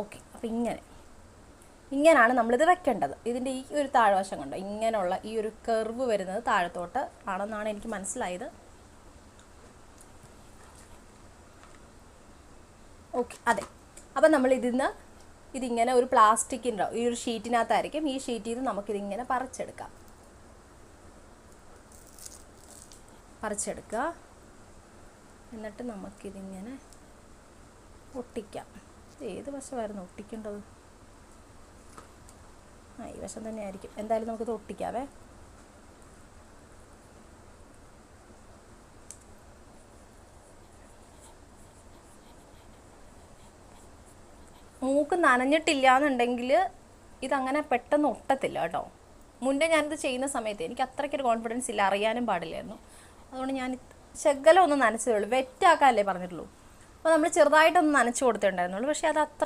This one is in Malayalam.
ഓക്കെ. അപ്പോൾ ഇങ്ങനെയാണ് നമ്മളിത് വെക്കേണ്ടത്. ഇതിൻ്റെ ഈ ഒരു താഴ്വശം കണ്ടോ, ഇങ്ങനെയുള്ള ഈ ഒരു കർവ് വരുന്നത് താഴത്തോട്ട് ആണെന്നാണ് എനിക്ക് മനസ്സിലായത്. ഓക്കെ, അതെ. അപ്പം നമ്മൾ ഇതിങ്ങനെ ഒരു പ്ലാസ്റ്റിക്കിൻ്റെ ഈ ഒരു ഷീറ്റിനകത്തായിരിക്കും. ഈ ഷീറ്റിൽ നിന്ന് നമുക്കിതിങ്ങനെ പറിച്ചെടുക്കുക. എന്നിട്ട് നമുക്കിതിങ്ങനെ ഒട്ടിക്കാം. ഏത് വശമായിരുന്നു ഒട്ടിക്കേണ്ടത്? ഈ വശം തന്നെ ആയിരിക്കും. എന്തായാലും നമുക്കിത് ഒട്ടിക്കാവേ. മൂക്ക് നനഞ്ഞിട്ടില്ല എന്നുണ്ടെങ്കിൽ ഇതങ്ങനെ പെട്ടെന്ന് ഒട്ടത്തില്ല കേട്ടോ. മുന്നേ ഞാനിത് ചെയ്യുന്ന സമയത്ത് എനിക്ക് അത്രയ്ക്കൊരു കോൺഫിഡൻസ് ഇല്ല, അറിയാനും പാടില്ലായിരുന്നു. അതുകൊണ്ട് ഞാൻ ശകലം ഒന്ന് നനച്ചതേ ഉള്ളൂ. വെറ്റാക്കാനല്ലേ പറഞ്ഞിട്ടുള്ളൂ. അപ്പോൾ നമ്മൾ ചെറുതായിട്ടൊന്ന് നനച്ച് കൊടുത്തിട്ടുണ്ടായിരുന്നുള്ളൂ. പക്ഷേ അത് അത്ര